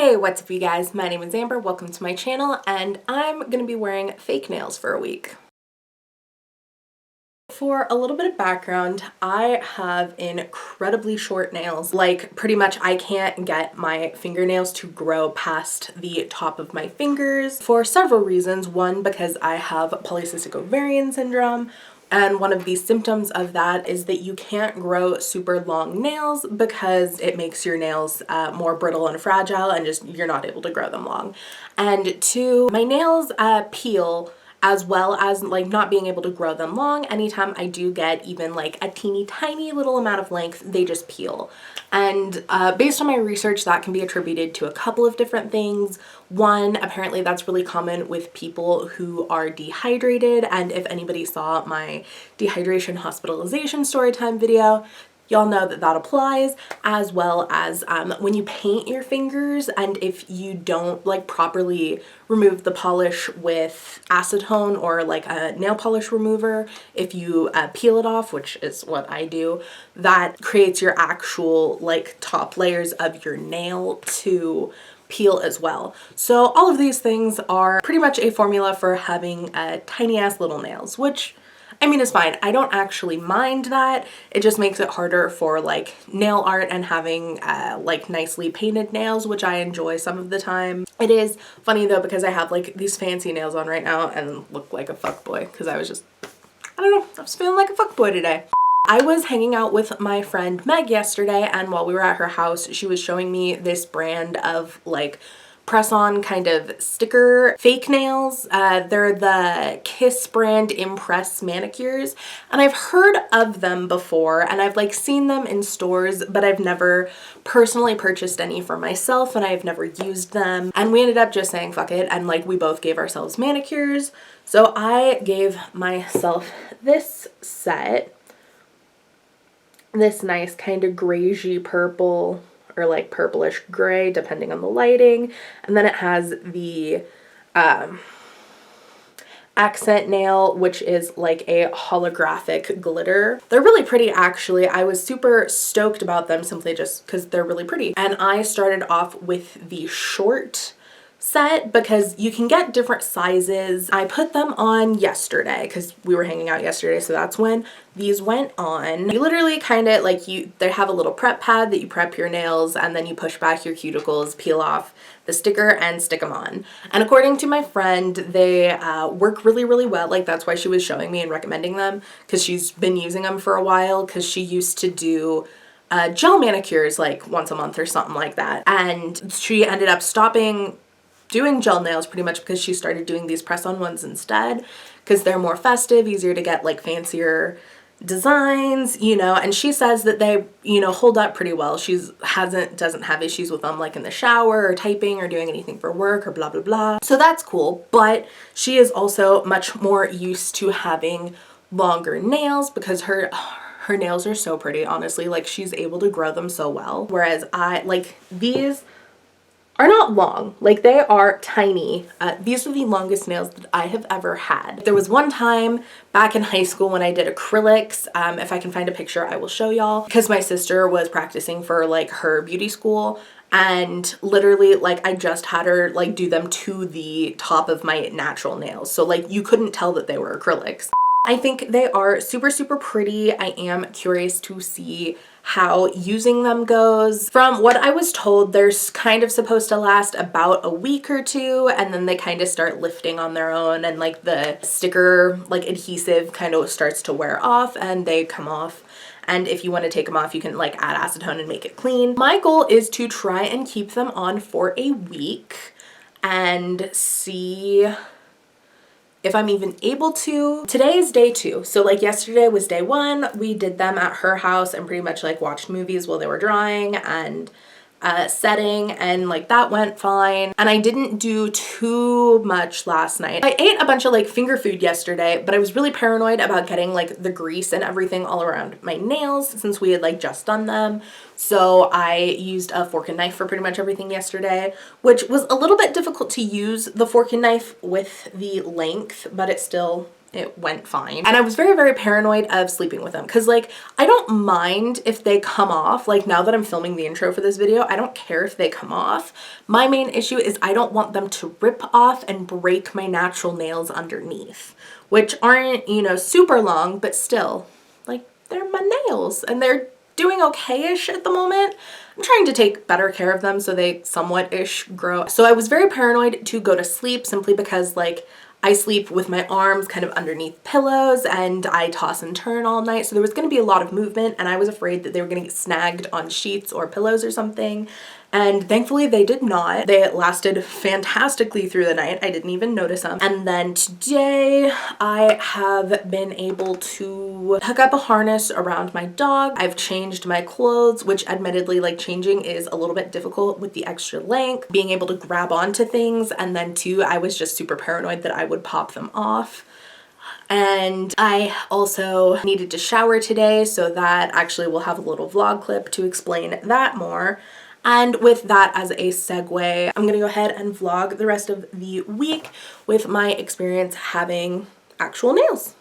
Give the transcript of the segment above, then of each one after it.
Hey, what's up you guys? My name is Amber, welcome to my channel, and I'm gonna be wearing fake nails for a week. For a little bit of background, I have incredibly short nails. Like, pretty much I can't get my fingernails to grow past the top of my fingers for several reasons. One, because I have polycystic ovarian syndrome, and one of the symptoms of that is that you can't grow super long nails because it makes your nails more brittle and fragile, and just you're not able to grow them long. And two, my nails peel, as well as like not being able to grow them long. Anytime I do get even like a teeny tiny little amount of length, they just peel. And based on my research, that can be attributed to a couple of different things. One, apparently that's really common with people who are dehydrated, and if anybody saw my dehydration hospitalization storytime video, y'all know that that applies, as well as when you paint your fingers, and if you don't like properly remove the polish with acetone or like a nail polish remover, if you peel it off, which is what I do, that creates your actual like top layers of your nail to peel as well. So all of these things are pretty much a formula for having tiny ass little nails, which I mean, it's fine. I don't actually mind that. It just makes it harder for like nail art and having like nicely painted nails, which I enjoy some of the time. It is funny though, because I have like these fancy nails on right now and look like a fuckboy because I was feeling like a fuckboy today. I was hanging out with my friend Meg yesterday, and while we were at her house, she was showing me this brand of like press-on kind of sticker fake nails. They're the Kiss brand imPRESS manicures, and I've heard of them before, and I've like seen them in stores, but I've never personally purchased any for myself, and I've never used them. And we ended up just saying fuck it, and like we both gave ourselves manicures. So I gave myself this set, this nice kind of greigey purple, or like purplish gray depending on the lighting, and then it has the accent nail, which is like a holographic glitter. They're really pretty actually. I was super stoked about them simply just because they're really pretty. And I started off with the short set because you can get different sizes. I put them on yesterday because we were hanging out yesterday, so that's when these went on. You literally kind of like they have a little prep pad that you prep your nails, and then you push back your cuticles, peel off the sticker, and stick them on. And according to my friend, they work really well. Like, that's why she was showing me and recommending them, because she's been using them for a while, because she used to do gel manicures like once a month or something like that, and she ended up stopping doing gel nails pretty much because she started doing these press-on ones instead, because they're more festive, easier to get like fancier designs, you know. And she says that they, you know, hold up pretty well. Doesn't have issues with them like in the shower or typing or doing anything for work or blah blah blah. So that's cool. But she is also much more used to having longer nails because her nails are so pretty, honestly. Like, she's able to grow them so well, whereas I like these are not long, like they are tiny. These are the longest nails that I have ever had. There was one time back in high school when I did acrylics, if I can find a picture I will show y'all, because my sister was practicing for like her beauty school, and literally like I just had her like do them to the top of my natural nails, so like you couldn't tell that they were acrylics. I think they are super pretty. I am curious to see how using them goes. From what I was told, they're kind of supposed to last about a week or two, and then they kind of start lifting on their own, and like the sticker like adhesive kind of starts to wear off and they come off. And if you want to take them off, you can like add acetone and make it clean. My goal is to try and keep them on for a week and see if I'm even able to. Today is day 2. So like yesterday was day 1. We did them at her house and pretty much like watched movies while they were drying and setting, and like that went fine. And I didn't do too much last night. I ate a bunch of like finger food yesterday, but I was really paranoid about getting like the grease and everything all around my nails since we had like just done them. So I used a fork and knife for pretty much everything yesterday, which was a little bit difficult to use the fork and knife with the length, but it still it went fine. And I was very, very paranoid of sleeping with them because like I don't mind if they come off. Like now that I'm filming the intro for this video, I don't care if they come off. My main issue is I don't want them to rip off and break my natural nails underneath, which aren't, you know, super long, but still, like, they're my nails and they're doing okay-ish at the moment. I'm trying to take better care of them so they somewhat-ish grow. So I was very paranoid to go to sleep simply because like I sleep with my arms kind of underneath pillows and I toss and turn all night. So there was going to be a lot of movement and I was afraid that they were going to get snagged on sheets or pillows or something. And thankfully they did not. They lasted fantastically through the night. I didn't even notice them. And then today I have been able to hook up a harness around my dog. I've changed my clothes, which admittedly like changing is a little bit difficult with the extra length, being able to grab onto things. And then too, I was just super paranoid that I would pop them off. And I also needed to shower today, so that actually will have a little vlog clip to explain that more. And with that as a segue, I'm gonna go ahead and vlog the rest of the week with my experience having actual nails.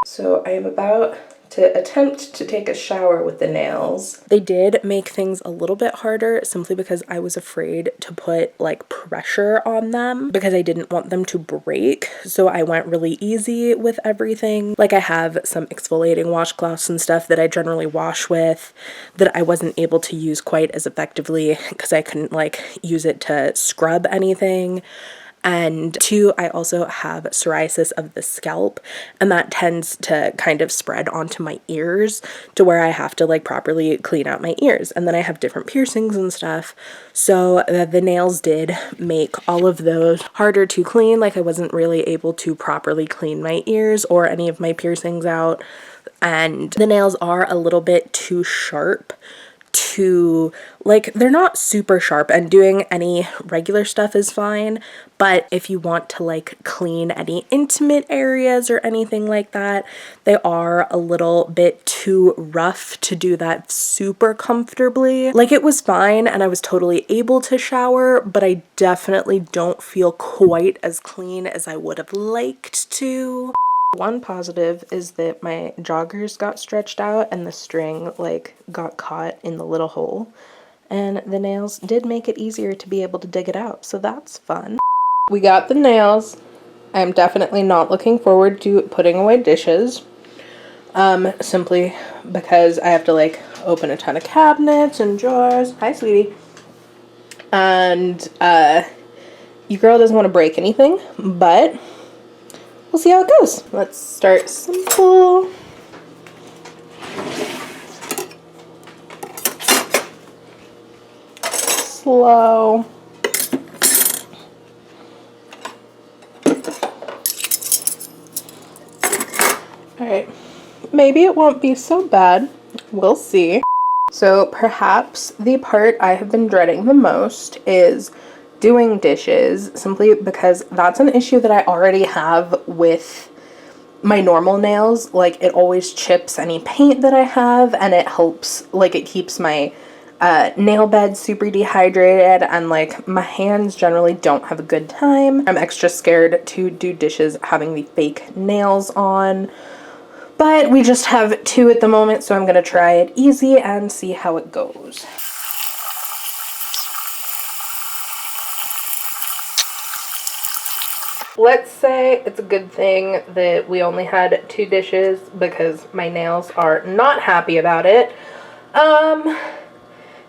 So I am about to attempt to take a shower with the nails. They did make things a little bit harder simply because I was afraid to put like pressure on them because I didn't want them to break. So I went really easy with everything. Like I have some exfoliating washcloths and stuff that I generally wash with that I wasn't able to use quite as effectively because I couldn't like use it to scrub anything. And two, I also have psoriasis of the scalp and that tends to kind of spread onto my ears to where I have to like properly clean out my ears. And then I have different piercings and stuff. So the nails did make all of those harder to clean. Like I wasn't really able to properly clean my ears or any of my piercings out. And the nails are a little bit too sharp to like, they're not super sharp and doing any regular stuff is fine, but if you want to like clean any intimate areas or anything like that, they are a little bit too rough to do that super comfortably. Like it was fine and I was totally able to shower, but I definitely don't feel quite as clean as I would have liked to. One positive is that my joggers got stretched out and the string like got caught in the little hole, and the nails did make it easier to be able to dig it out, so that's fun. We got the nails. I'm definitely not looking forward to putting away dishes, simply because I have to like open a ton of cabinets and drawers. Hi, sweetie. And your girl doesn't want to break anything, but we'll see how it goes. Let's start simple. Slow. Alright, maybe it won't be so bad. We'll see. So perhaps the part I have been dreading the most is doing dishes, simply because that's an issue that I already have with my normal nails. Like it always chips any paint that I have, and it helps, like it keeps my nail bed super dehydrated, and like my hands generally don't have a good time. I'm extra scared to do dishes having the fake nails on, but we just have two at the moment, so I'm gonna try it easy and see how it goes. Let's say it's a good thing that we only had two dishes because my nails are not happy about it.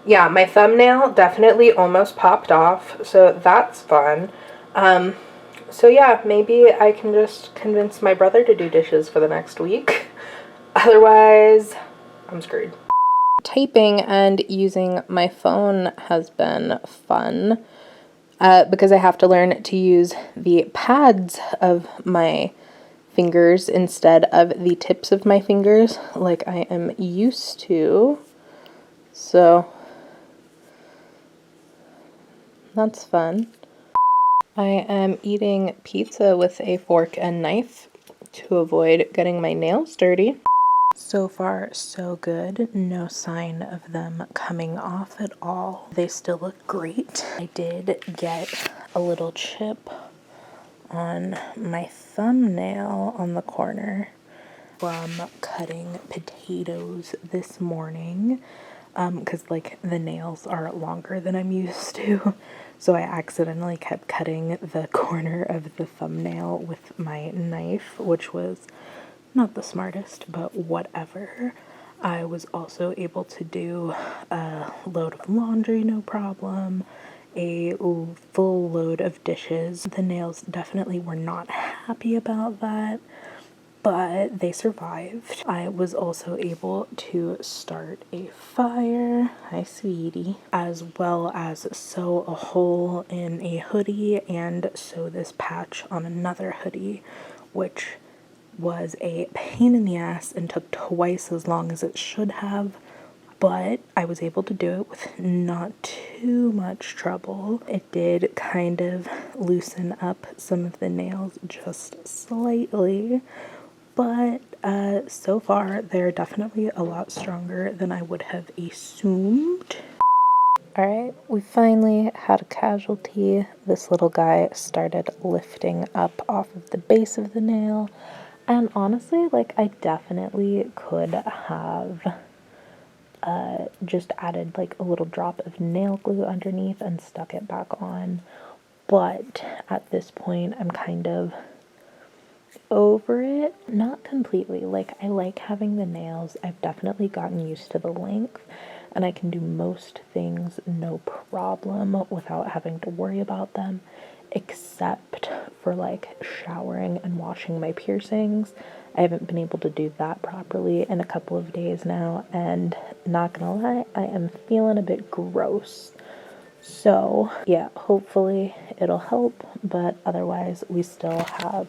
Yeah, my thumbnail definitely almost popped off, so that's fun. So yeah, maybe I can just convince my brother to do dishes for the next week. Otherwise, I'm screwed. Typing and using my phone has been fun. Because I have to learn to use the pads of my fingers instead of the tips of my fingers like I am used to. So that's fun. I am eating pizza with a fork and knife to avoid getting my nails dirty. So far, so good. No sign of them coming off at all. They still look great. I did get a little chip on my thumbnail on the corner from cutting potatoes this morning, because like the nails are longer than I'm used to, so I accidentally kept cutting the corner of the thumbnail with my knife, which was not the smartest, but whatever. I was also able to do a load of laundry, no problem, a full load of dishes. The nails definitely were not happy about that, but they survived. I was also able to start a fire, hi sweetie, as well as sew a hole in a hoodie and sew this patch on another hoodie, which was a pain in the ass and took twice as long as it should have, but I was able to do it with not too much trouble. It did kind of loosen up some of the nails just slightly, but so far they're definitely a lot stronger than I would have assumed. Alright, we finally had a casualty. This little guy started lifting up off of the base of the nail, and honestly, like, I definitely could have just added like a little drop of nail glue underneath and stuck it back on, but at this point I'm kind of over it. Not completely, like, I like having the nails. I've definitely gotten used to the length and I can do most things no problem without having to worry about them, except for like showering and washing my piercings. I haven't been able to do that properly in a couple of days now, and not gonna lie, I am feeling a bit gross. So yeah, hopefully it'll help, but otherwise we still have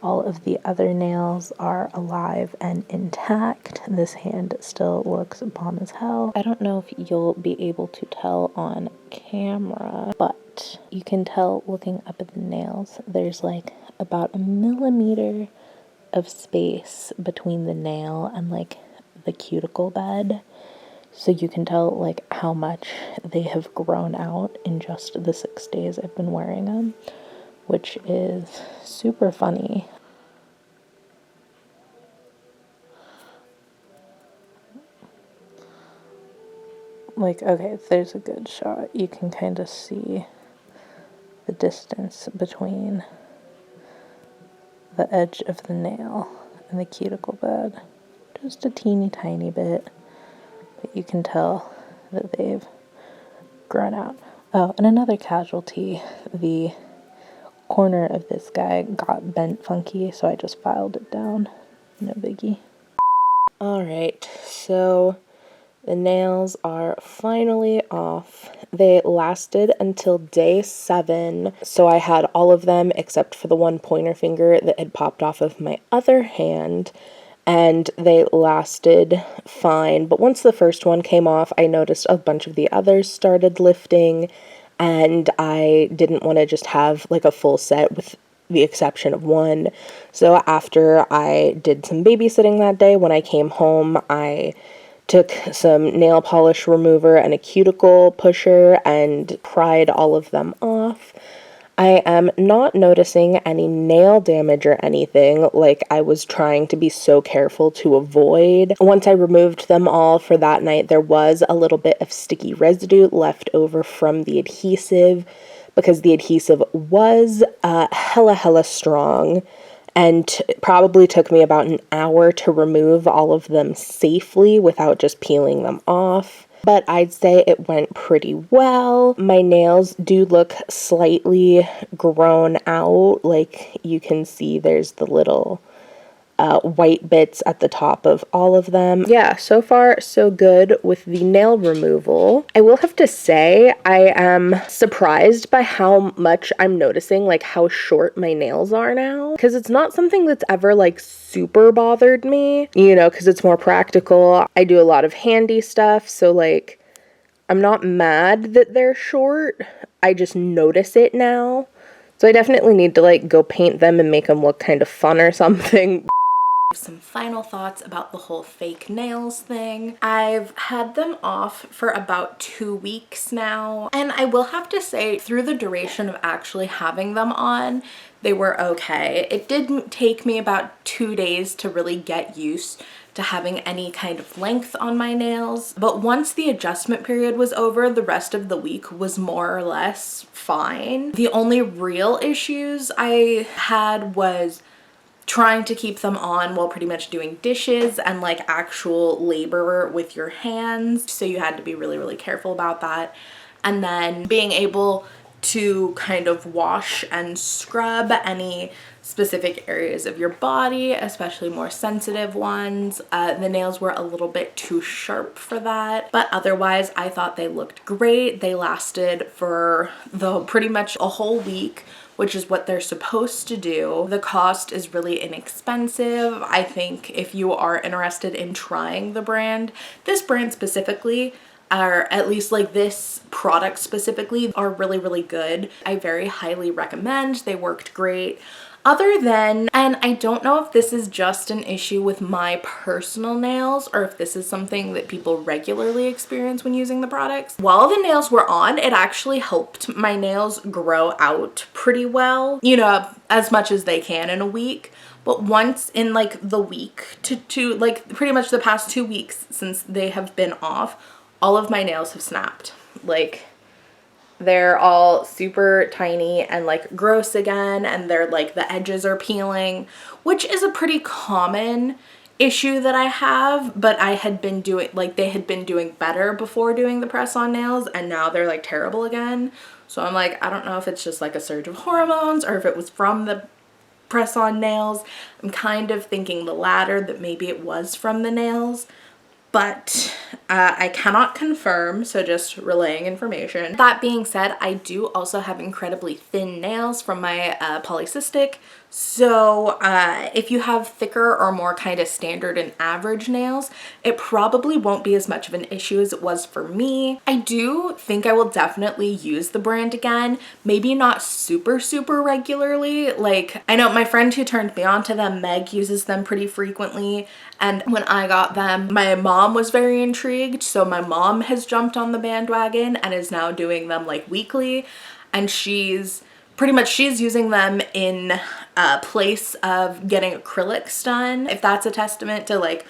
all of the other nails are alive and intact. This hand still looks bomb as hell. I don't know if you'll be able to tell on camera, but you can tell looking up at the nails, there's like about 1 millimeter of space between the nail and like the cuticle bed, so you can tell like how much they have grown out in just the 6 days I've been wearing them, which is super funny. Like, okay, there's a good shot. You can kind of see the distance between the edge of the nail and the cuticle bed. Just a teeny tiny bit, but you can tell that they've grown out. Oh, and another casualty, the corner of this guy got bent funky, so I just filed it down. No biggie. Alright, so the nails are finally off. They lasted until day 7, so I had all of them except for the one pointer finger that had popped off of my other hand, and they lasted fine. But once the first one came off, I noticed a bunch of the others started lifting, and I didn't want to just have like a full set with the exception of one. So after I did some babysitting that day, when I came home, I took some nail polish remover and a cuticle pusher and pried all of them off. I am not noticing any nail damage or anything, like I was trying to be so careful to avoid. Once I removed them all for that night, there was a little bit of sticky residue left over from the adhesive, because the adhesive was hella strong, and probably took me about an hour to remove all of them safely without just peeling them off. But I'd say it went pretty well. My nails do look slightly grown out. Like, you can see there's the little white bits at the top of all of them. Yeah, so far so good with the nail removal. I will have to say I am surprised by how much I'm noticing like how short my nails are now, because it's not something that's ever like super bothered me, you know, because it's more practical. I do a lot of handy stuff, so like I'm not mad that they're short. I just notice it now. So I definitely need to like go paint them and make them look kind of fun or something. Some final thoughts about the whole fake nails thing. I've had them off for about 2 weeks now, and I will have to say through the duration of actually having them on, they were okay. It did take me about 2 days to really get used to having any kind of length on my nails, but once the adjustment period was over, the rest of the week was more or less fine. The only real issues I had was trying to keep them on while pretty much doing dishes and like actual labor with your hands. So you had to be really, really careful about that. And then being able to kind of wash and scrub any specific areas of your body, especially more sensitive ones. The nails were a little bit too sharp for that, but otherwise I thought they looked great. They lasted for pretty much a whole week, which is what they're supposed to do. The cost is really inexpensive. I think if you are interested in trying the brand, this brand specifically, or at least like this product specifically, are really, really good. I very highly recommend. They worked great. Other than, and I don't know if this is just an issue with my personal nails or if this is something that people regularly experience when using the products. While the nails were on, it actually helped my nails grow out pretty well, you know, as much as they can in a week. But once in like the week to like pretty much the past 2 weeks since they have been off, all of my nails have snapped. Like, they're all super tiny and like gross again, and they're like the edges are peeling, which is a pretty common issue that I have, but I had been doing, like they had been doing better before doing the press-on nails, and now they're like terrible again. So I'm like, I don't know if it's just like a surge of hormones or if it was from the press-on nails. I'm kind of thinking the latter, that maybe it was from the nails, but I cannot confirm, so just relaying information. That being said, I do also have incredibly thin nails from my polycystic, so if you have thicker or more kind of standard and average nails, it probably won't be as much of an issue as it was for me. I do think I will definitely use the brand again, maybe not super, super regularly. Like, I know my friend who turned me on to them, Meg, uses them pretty frequently, and when I got them, my mom was very intrigued, so my mom has jumped on the bandwagon and is now doing them like weekly, and she's using them in place of getting acrylics done, if that's a testament to like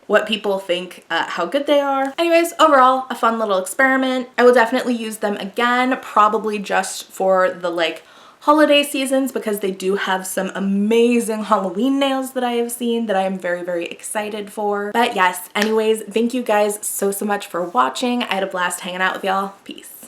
what people think how good they are. Anyways, overall, a fun little experiment. I will definitely use them again, probably just for the like holiday seasons, because they do have some amazing Halloween nails that I have seen that I am very, very excited for. But yes, anyways, thank you guys so much for watching. I had a blast hanging out with y'all. Peace.